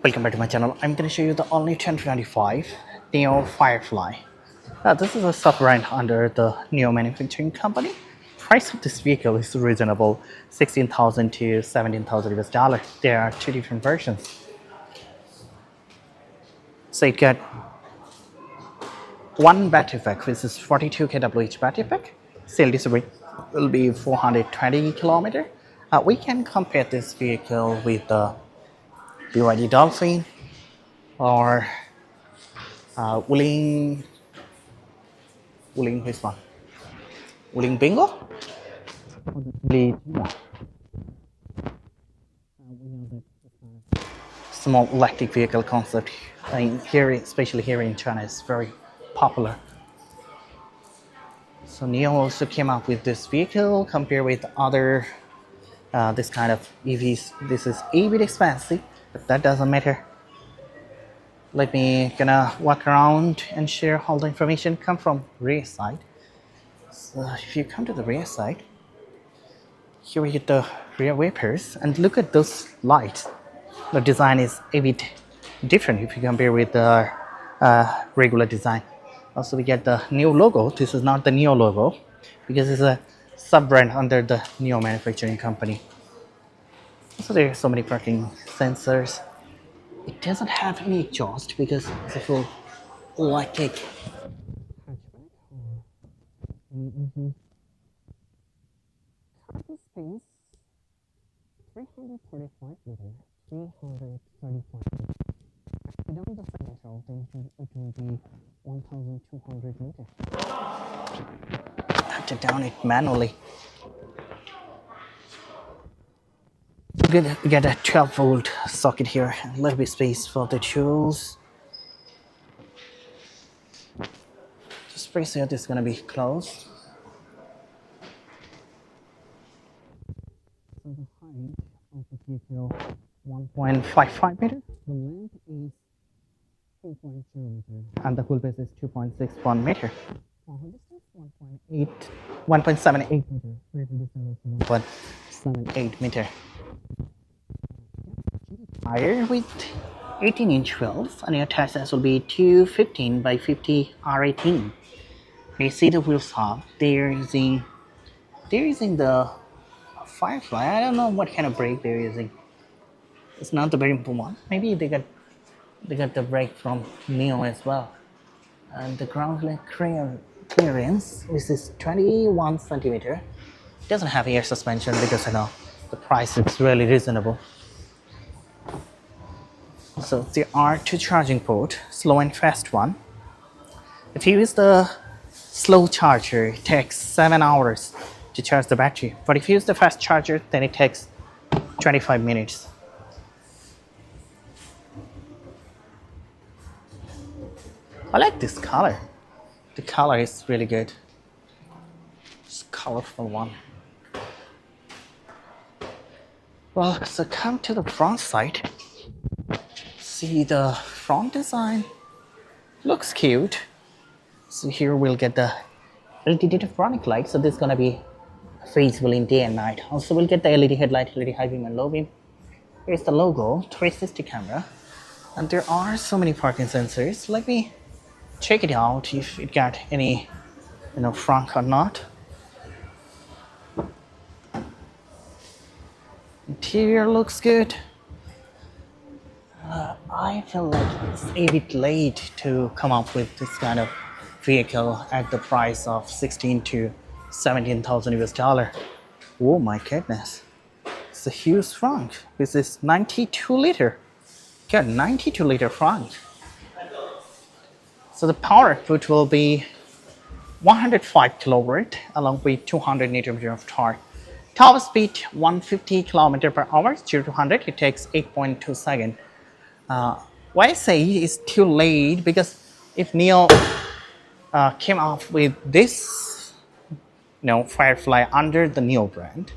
Welcome back to my channel. I'm going to show you the all-new 2025 NIO Firefly. This is a sub-brand under the NIO manufacturing company. Price of this vehicle is reasonable, 16,000 to 17,000 US dollars. There are two different versions. So it got one battery pack, which is 42 kWh battery pack. Cell delivery will be 420 kilometers. We can compare this vehicle with the BYD Dolphin or WeChat which one? WeChat Bingo? Small electric vehicle concept here, especially here in China, is very popular. So NIO also came up with this vehicle compared with other this kind of EVs. This is a bit expensive, but that doesn't matter. Let me gonna walk around and share all the information. Come from rear side. So if you come to the rear side, here we get the rear wipers, and look at those lights. The design is a bit different if you compare with the regular design. Also, we get the NIO logo. This is not the NIO logo because it's a sub-brand under the NIO manufacturing company. So there are so many parking sensors. It doesn't have any exhaust because it's a full electric hatchback. Cargo space 345 meters, 335 meters. Without the financial, it will be 1,200 meters. Have to down it manually. We get a 12-volt socket here, a little bit space for the tools. Just press here, this is going to be closed. So the height of the vehicle 1.55 meters. The length is 2.0 meters. And the wheelbase is 2.61 meters. Distance 1.78 meters. Rear distance 1.78 meters. Tire with 18-inch wheels, and your tire size will be 215 by 50 R18. You see the wheels hub. They're using the Firefly. I don't know what kind of brake they're using. It's not the very important one. Maybe they got the brake from NIO as well. And the ground clearance, which is 21 centimeter. It doesn't have air suspension because I know the price is really reasonable. So there are two charging ports, slow and fast one. If you use the slow charger, it takes 7 hours to charge the battery. But if you use the fast charger, then it takes 25 minutes. I like this color. The color is really good. It's a colorful one. Well, so come to the front side. See the front design. Looks cute. So here we'll get the LED differonic light. So this is gonna be feasible in day and night. Also we'll get the LED headlight, LED high beam and low beam. Here's the logo, 360 camera. And there are so many parking sensors. Let me check it out if it got any front or not. Interior looks good. I feel like it's a bit late to come up with this kind of vehicle at the price of 16 to 17,000 US dollar. Oh my goodness. It's a huge front. This is 92 liter. Got 92 liter front. So the power output will be 105 kilowatt along with 200 Nm of torque. Top speed 150 km per hour, 0 to 100. It takes 8.2 seconds. Why I say it's too late because if NIO came up with this Firefly under the NIO brand,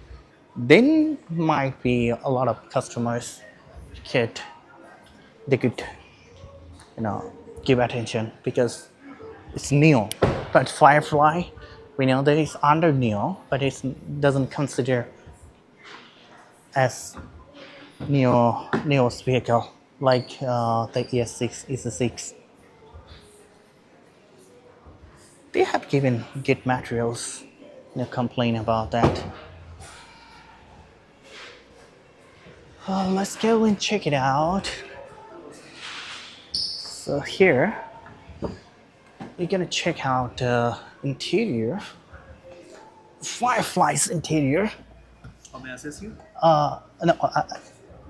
then might be a lot of customers could give attention because it's NIO. But Firefly, we know that it's under NIO, but it doesn't consider as NIO's vehicle. like the ES6, EC6. They have given good materials. No complaint about that. Let's go and check it out. So here we're gonna check out the interior, Firefly's interior. How may I assist you? No,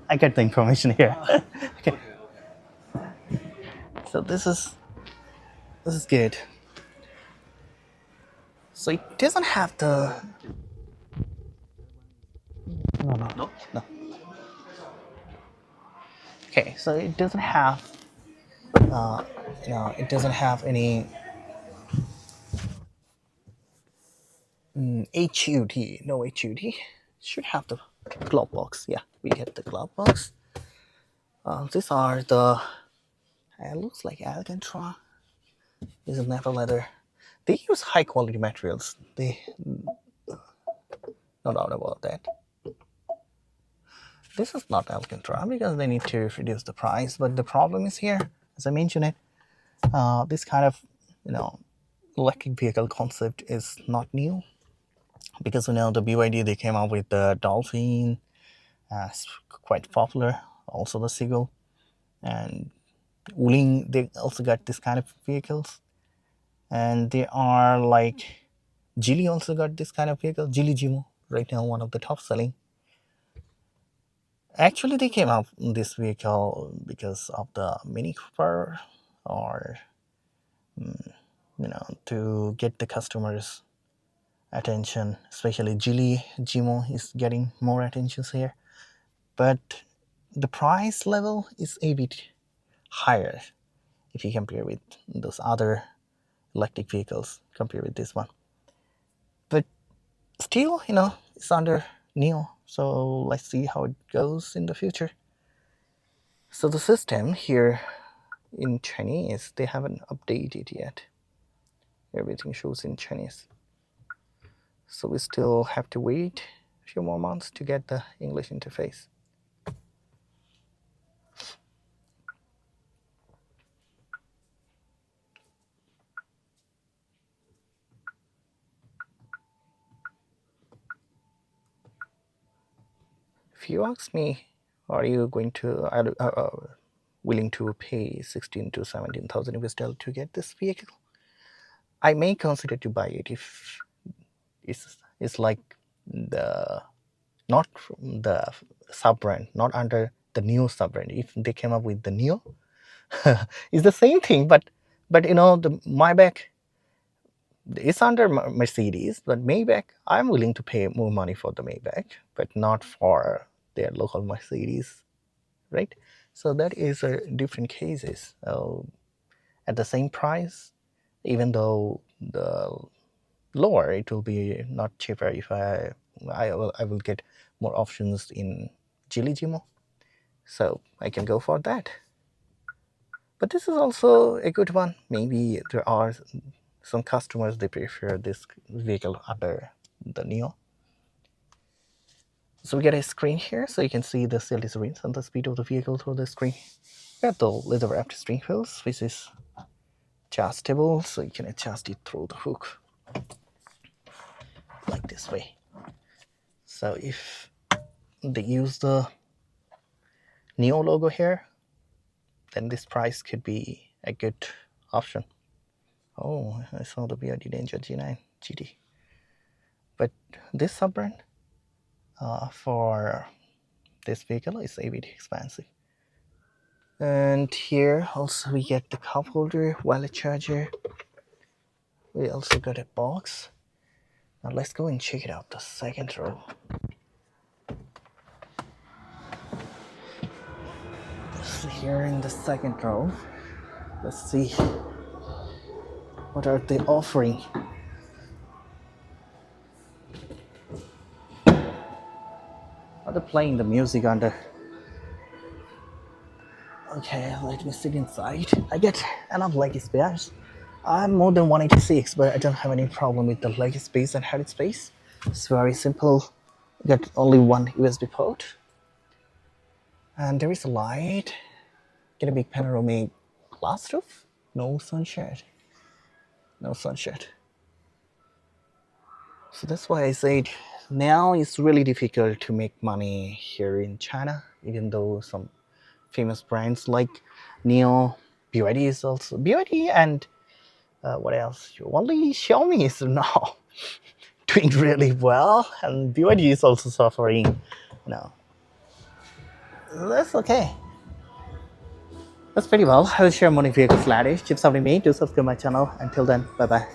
I get the information here. Okay, so this is good. So it doesn't have the No? no. Okay, so it doesn't have it doesn't have any HUD. No HUD. Should have the glove box. Yeah, we get the glove box. These are the. It looks like Alcantara. This is never leather. They use high quality materials. They no doubt about that. This is not Alcantara because they need to reduce the price. But the problem is here, as I mentioned it, this kind of electric vehicle concept is not new because the BYD they came out with the Dolphin, it's quite popular. Also the Seagull and Wuling they also got this kind of vehicles, and they are like Geely also got this kind of vehicle. Geely Jimo right now one of the top selling. Actually, they came out in this vehicle because of the Mini Cooper, or to get the customers' attention. Especially Geely Jimo is getting more attentions here, but the price level is a bit higher if you compare with those other electric vehicles. Compare with this one, but still, it's under NIO. So let's see how it goes in the future. So the system here in Chinese, they haven't updated yet. Everything shows in Chinese. So we still have to wait a few more months to get the English interface. If you ask me, are you going to willing to pay 16 to 17,000 US dollar to get this vehicle? I may consider to buy it if it's like the not from the sub brand, not under the NIO sub brand. If they came up with the NIO, it's the same thing, but the Maybach is under Mercedes, but Maybach I'm willing to pay more money for the Maybach, but not for their local Mercedes, right? So that is different cases. At the same price, even though the lower, it will be not cheaper if I will get more options in Geely Jimo, so I can go for that. But this is also a good one. Maybe there are some customers they prefer this vehicle under the NIO. So we get a screen here, so you can see the series range and the speed of the vehicle through the screen. We have the leather wrapped steering wheels, which is adjustable, so you can adjust it through the hook like this way. So if they use the NIO logo here, then this price could be a good option. Oh, I saw the BYD Danger G9 GT. But this sub-brand for this vehicle is a bit expensive. And here also we get the cup holder, wallet charger. We also got a box. Now let's go and check it out, the second row. So here in the second row, let's see what are they offering. Are they playing the music under? Okay, let me sit inside. I get enough leg space. I'm more than 186, but I don't have any problem with the leg space and head space. It's very simple. I got only one USB port. And there is a light. Get a big panoramic glass roof. No sunshade. No sunshade. So that's why I said now it's really difficult to make money here in China, even though some famous brands like NIO, BYD is also BYD, and what else? Only Xiaomi is now doing really well, and BYD is also suffering. That's okay. That's pretty well. I will share morning vehicle flash. Keep supporting me. Do subscribe my channel. Until then, bye bye.